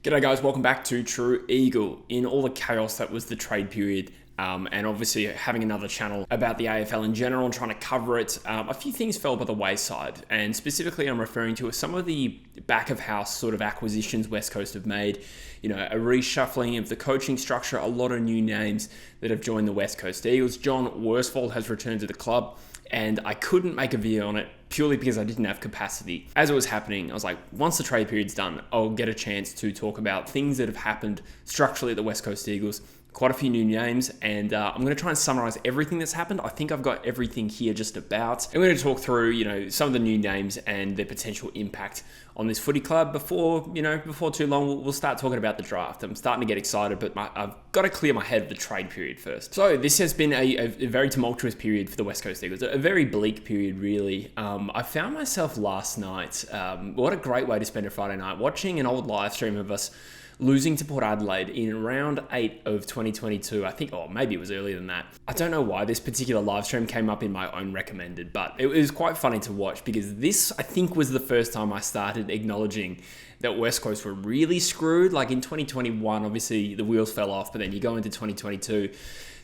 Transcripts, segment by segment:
G'day guys, welcome back to True Eagle. In all the chaos that was the trade period, and obviously having another channel about the AFL in general and trying to cover it, a few things fell by the wayside. And specifically I'm referring to some of the back of house sort of acquisitions West Coast have made, a reshuffling of the coaching structure, a lot of new names that have joined the West Coast Eagles. John Worsfold has returned to the club, and I couldn't make a video on it purely because I didn't have capacity. As it was happening, I was like, once the trade period's done, I'll get a chance to talk about things that have happened structurally at the West Coast Eagles, quite a few new names, and I'm going to try and summarize everything that's happened. I think I've got everything here just about. I'm going to talk through, some of the new names and their potential impact on this footy club. Before too long, we'll start talking about the draft. I'm starting to get excited, but I've got to clear my head of the trade period first. So this has been a very tumultuous period for the West Coast Eagles, a very bleak period, really. I found myself last night, what a great way to spend a Friday night, watching an old live stream of us losing to Port Adelaide in round 8 of 2022, I think, or maybe it was earlier than that. I don't know why this particular live stream came up in my own recommended, but it was quite funny to watch because this, I think, was the first time I started acknowledging that West Coast were really screwed. Like in 2021, obviously the wheels fell off, but then you go into 2022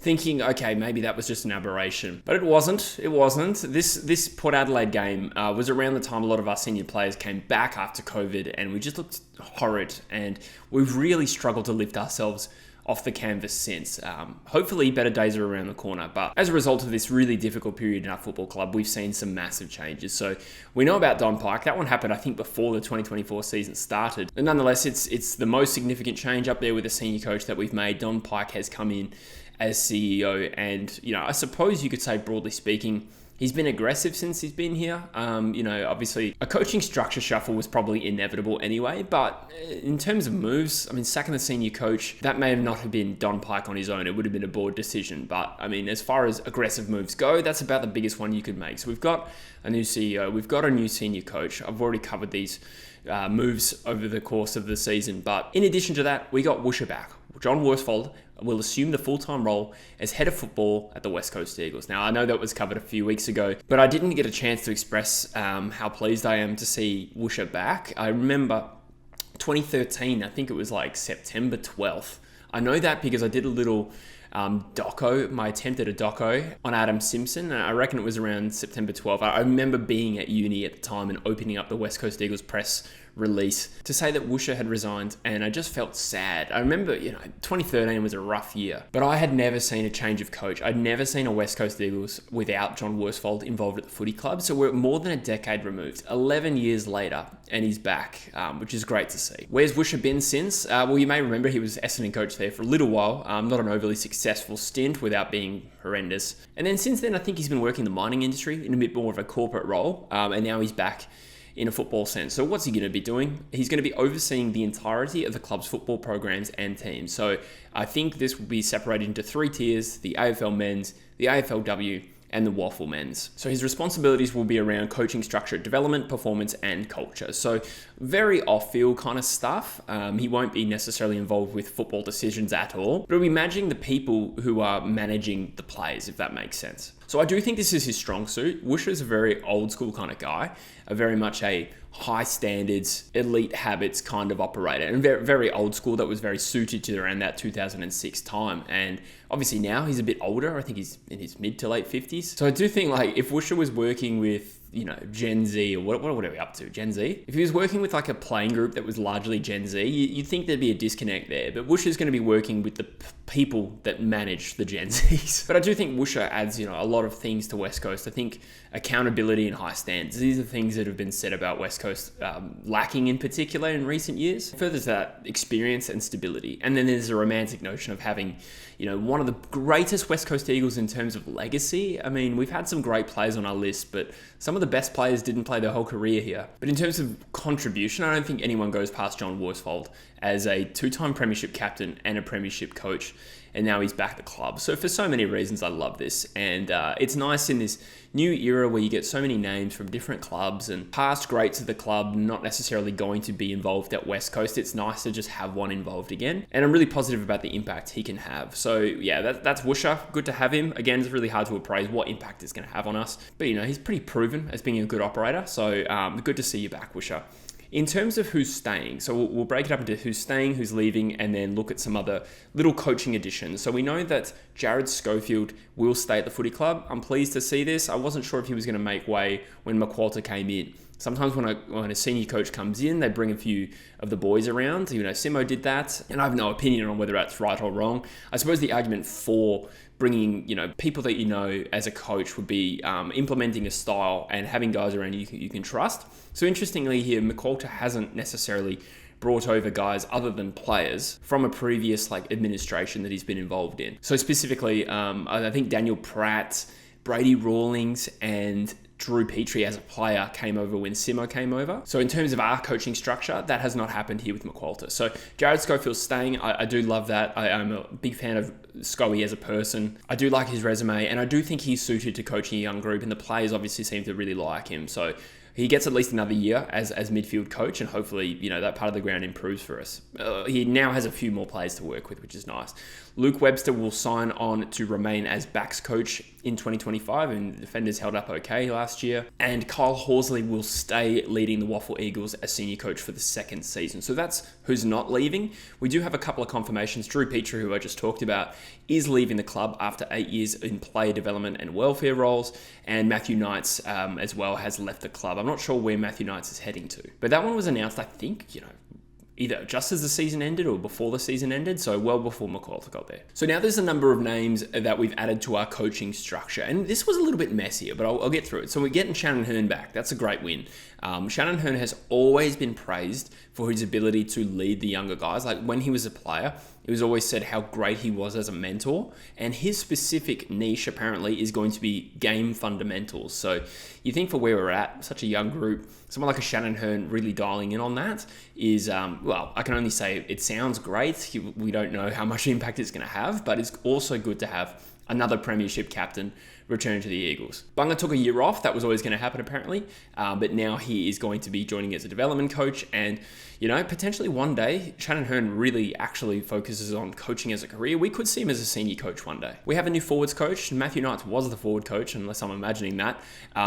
thinking, okay, maybe that was just an aberration. But it wasn't. This Port Adelaide game was around the time a lot of our senior players came back after COVID, and we just looked horrid, and we've really struggled to lift ourselves off the canvas since. Hopefully better days are around the corner, but as a result of this really difficult period in our football club, we've seen some massive changes. So we know about Don Pike. That one happened, I think, before the 2024 season started. And nonetheless, it's the most significant change up there with the senior coach that we've made. Don Pike has come in as CEO, and I suppose you could say, broadly speaking, he's been aggressive since he's been here. Obviously a coaching structure shuffle was probably inevitable anyway, but in terms of moves, sacking the senior coach, that may not have been Don Pike on his own. It would have been a board decision. But as far as aggressive moves go, that's about the biggest one you could make. So we've got a new CEO, we've got a new senior coach. I've already covered these moves over the course of the season. But in addition to that, we got Woosha back. John Worsfold will assume the full-time role as head of football at the West Coast Eagles. Now, I know that was covered a few weeks ago, but I didn't get a chance to express how pleased I am to see Woosha back. I remember 2013, I think it was like September 12th. I know that because I did a little my attempt at a doco on Adam Simpson. I reckon it was around September 12th. I remember being at uni at the time and opening up the West Coast Eagles press release to say that Woosha had resigned, and I just felt sad. I remember, 2013 was a rough year, but I had never seen a change of coach. I'd never seen a West Coast Eagles without John Worsfold involved at the footy club. So we're more than a decade removed, 11 years later, and he's back, which is great to see. Where's Woosha been since? Well, you may remember he was Essendon coach there for a little while, not an overly successful stint without being horrendous. And then since then, I think he's been working in the mining industry in a bit more of a corporate role, and now he's back in a football sense. So what's he going to be doing? He's going to be overseeing the entirety of the club's football programs and teams. So I think this will be separated into 3 tiers: the AFL men's, the AFLW, and the Worsfold men's. So his responsibilities will be around coaching structure, development, performance, and culture. So very off-field kind of stuff. He won't be necessarily involved with football decisions at all, but he'll be managing the people who are managing the players, if that makes sense. So I do think this is his strong suit. Woosha is a very old school kind of guy, a very much a high standards, elite habits kind of operator, and very, very old school. That was very suited to around that 2006 time. And obviously now he's a bit older. I think he's in his mid to late 50s. So I do think, like, if Woosha was working with Gen Z, or what are we up to? Gen Z? If he was working with like a playing group that was largely Gen Z, you'd think there'd be a disconnect there. But Woosha's going to be working with the people that manage the Gen Zs. But I do think Woosha adds, a lot of things to West Coast. I think accountability and high standards, these are things that have been said about West Coast lacking in particular in recent years. Further to that, experience and stability. And then there's a romantic notion of having, one of the greatest West Coast Eagles in terms of legacy. We've had some great players on our list, but some of the best players didn't play their whole career here. But in terms of contribution, I don't think anyone goes past John Worsfold as a 2-time premiership captain and a premiership coach. And now he's back at the club. So for so many reasons, I love this. And it's nice in this new era where you get so many names from different clubs and past greats of the club not necessarily going to be involved at West Coast. It's nice to just have one involved again. And I'm really positive about the impact he can have. So yeah, that's Woosha. Good to have him. Again, it's really hard to appraise what impact it's going to have on us. But he's pretty proven as being a good operator. So good to see you back, Woosha. In terms of who's staying, so we'll break it up into who's staying, who's leaving, and then look at some other little coaching additions. So we know that Jared Schofield will stay at the footy club. I'm pleased to see this. I wasn't sure if he was going to make way when McQualter came in. Sometimes when a senior coach comes in, they bring a few of the boys around. Simo did that, and I have no opinion on whether that's right or wrong. I suppose the argument for bringing, people that as a coach would be implementing a style and having guys around you can trust. So interestingly here, McQualter hasn't necessarily brought over guys other than players from a previous administration that he's been involved in. So specifically, I think Daniel Pratt, Brady Rawlings, and Drew Petrie as a player came over when Simo came over. So in terms of our coaching structure, that has not happened here with McQualter. So Jared Schofield's staying. I do love that. I'm a big fan of Scoey as a person. I do like his resume, and I do think he's suited to coaching a young group, and the players obviously seem to really like him. So he gets at least another year as midfield coach, and hopefully, that part of the ground improves for us. He now has a few more players to work with, which is nice. Luke Webster will sign on to remain as backs coach in 2025, and the defenders held up okay last year. And Kyle Horsley will stay leading the Waffle Eagles as senior coach for the second season. So that's who's not leaving. We do have a couple of confirmations. Drew Petrie, who I just talked about, is leaving the club after 8 years in player development and welfare roles. And Matthew Knights as well has left the club. I'm not sure where Matthew Knights is heading to, but that one was announced, I think, either just as the season ended or before the season ended, so well before McQualter got there. So now there's a number of names that we've added to our coaching structure, and this was a little bit messier, but I'll get through it. So we're getting Shannon Hearn back. That's a great win. Shannon Hearn has always been praised for his ability to lead the younger guys. Like when he was a player, it was always said how great he was as a mentor, and his specific niche apparently is going to be game fundamentals. So you think for where we're at, such a young group, someone like a Shannon Hearn really dialing in on that is, I can only say it sounds great. We don't know how much impact it's going to have, but it's also good to have another premiership captain return to the Eagles. Bunga took a year off. That was always going to happen apparently, but now he is going to be joining as a development coach, and potentially one day Shannon Hearn really actually focuses on coaching as a career. We could see him as a senior coach one day. We have a new forwards coach. Matthew Knights was the forward coach, unless I'm imagining that.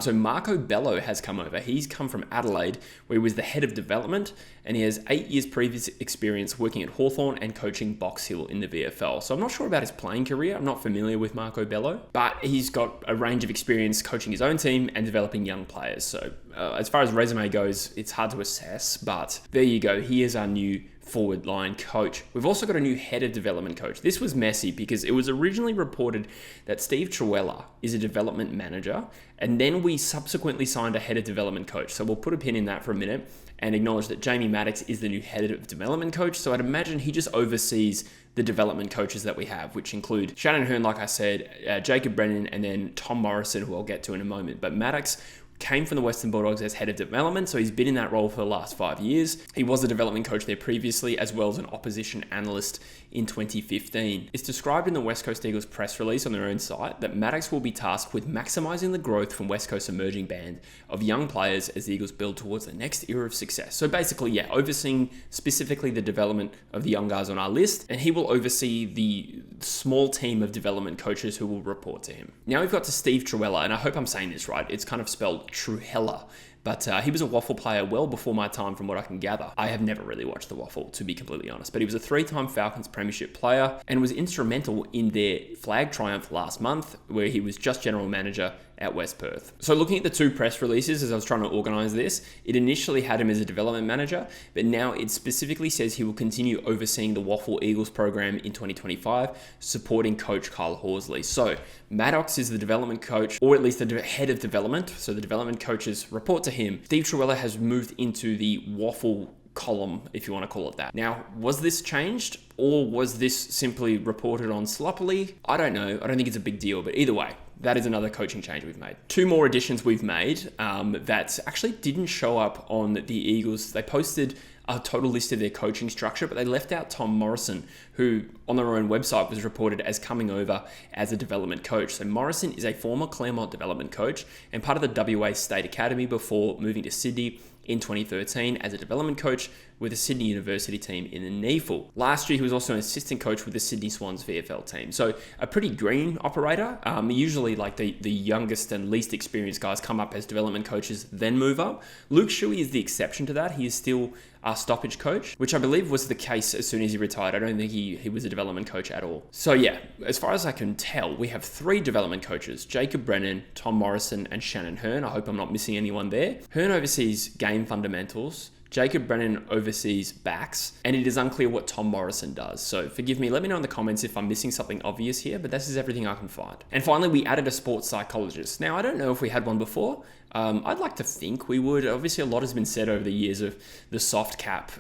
So Marco Bello has come over. He's come from Adelaide, where he was the head of development, and he has 8 years previous experience working at Hawthorn and coaching Box Hill in the VFL. So I'm not sure about his playing career. I'm not familiar with Marco Bello, but he's got a range of experience coaching his own team and developing young players. So as far as resume goes, it's hard to assess, but there you go. He is our new forward line coach. We've also got a new head of development coach. This was messy because it was originally reported that Steve Truella is a development manager, and then we subsequently signed a head of development coach. So we'll put a pin in that for a minute and acknowledge that Jamie Maddox is the new head of development coach. So I'd imagine he just oversees the development coaches that we have, which include Shannon Hearn, like I said, Jacob Brennan, and then Tom Morrison, who I'll get to in a moment. But Maddox came from the Western Bulldogs as head of development, so he's been in that role for the last 5 years. He was a development coach there previously, as well as an opposition analyst in 2015. It's described in the West Coast Eagles press release on their own site that Maddox will be tasked with maximising the growth from West Coast's emerging band of young players as the Eagles build towards the next era of success. So basically, overseeing specifically the development of the young guys on our list, and he will oversee the small team of development coaches who will report to him. Now we've got to Steve Truella, and I hope I'm saying this right. It's kind of spelled Truhella, but he was a Waffle player well before my time, from what I can gather. I have never really watched the Waffle, to be completely honest, but he was a 3-time Falcons premiership player and was instrumental in their flag triumph last month, where he was just general manager at West Perth. So looking at the two press releases as I was trying to organise this, it initially had him as a development manager, but now it specifically says he will continue overseeing the Waffle Eagles program in 2025, supporting coach Kyle Horsley. So Maddox is the development coach, or at least the head of development, so the development coaches report to him. Steve Truella has moved into the Waffle column, if you want to call it that. Now, was this changed, or was this simply reported on sloppily? I don't know. I don't think it's a big deal, but either way, that is another coaching change we've made. Two more additions we've made that actually didn't show up on the Eagles. They posted a total list of their coaching structure, but they left out Tom Morrison, who on their own website was reported as coming over as a development coach. So Morrison is a former Claremont development coach and part of the WA State Academy before moving to Sydney in 2013 as a development coach with the Sydney University team in the NEFL. Last year, he was also an assistant coach with the Sydney Swans VFL team. So a pretty green operator. Usually like the youngest and least experienced guys come up as development coaches, then move up. Luke Shuey is the exception to that. He is still our stoppage coach, which I believe was the case as soon as he retired. I don't think he was a development coach at all. So yeah, as far as I can tell, we have 3 development coaches: Jacob Brennan, Tom Morrison, and Shannon Hearn. I hope I'm not missing anyone there. Hearn oversees game fundamentals. Jacob Brennan oversees backs, and it is unclear what Tom Morrison does. So forgive me, let me know in the comments if I'm missing something obvious here, but this is everything I can find. And finally, we added a sports psychologist. Now, I don't know if we had one before. I'd like to think we would. Obviously, a lot has been said over the years of the soft cap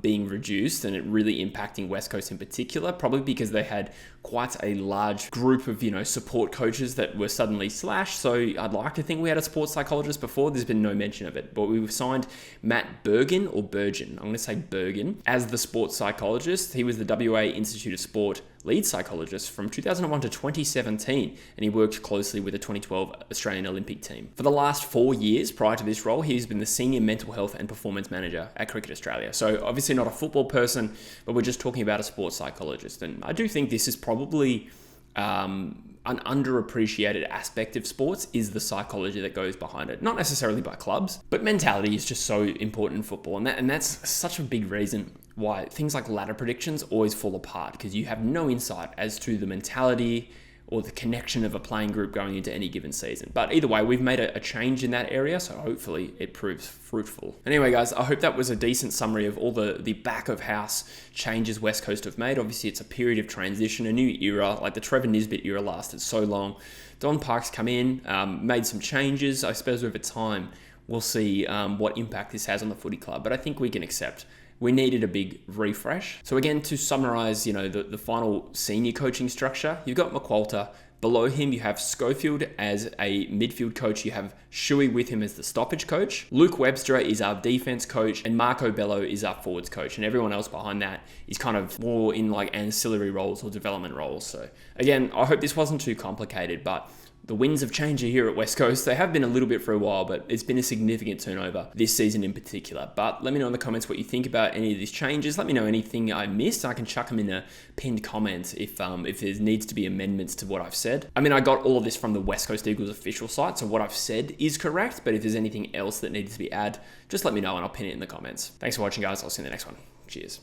being reduced and it really impacting West Coast in particular, probably because they had quite a large group of, support coaches that were suddenly slashed. So I'd like to think we had a sports psychologist before. There's been no mention of it, but we've signed Matt Bergen or Bergen. I'm going to say Bergen as the sports psychologist. He was the WA Institute of Sport lead psychologist from 2001 to 2017, and he worked closely with the 2012 Australian Olympic team. For the last 4 years prior to this role, he's been the senior mental health and performance manager at Cricket Australia. So obviously not a football person, but we're just talking about a sports psychologist. And I do think this is probably an underappreciated aspect of sports, is the psychology that goes behind it. Not necessarily by clubs, but mentality is just so important in football. And that's such a big reason why things like ladder predictions always fall apart, because you have no insight as to the mentality or the connection of a playing group going into any given season. But either way, we've made a change in that area, so hopefully it proves fruitful. Anyway, guys, I hope that was a decent summary of all the back of house changes West Coast have made. Obviously, it's a period of transition, a new era. Like the Trevor Nisbet era lasted so long. Don Park's come in, made some changes. I suppose over time, we'll see what impact this has on the footy club. But I think we can accept we needed a big refresh. So again, to summarize, the final senior coaching structure, you've got McQualter. Below him, you have Schofield as a midfield coach. You have Shuey with him as the stoppage coach. Luke Webster is our defense coach, and Marco Bello is our forwards coach. And everyone else behind that is kind of more in like ancillary roles or development roles. So again, I hope this wasn't too complicated, but the winds of change are here at West Coast. They have been a little bit for a while, but it's been a significant turnover this season in particular. But let me know in the comments what you think about any of these changes. Let me know anything I missed. I can chuck them in a pinned comment if there needs to be amendments to what I've said. I mean, I got all of this from the West Coast Eagles official site, so what I've said is correct, but if there's anything else that needs to be added, just let me know and I'll pin it in the comments. Thanks for watching, guys. I'll see you in the next one. Cheers.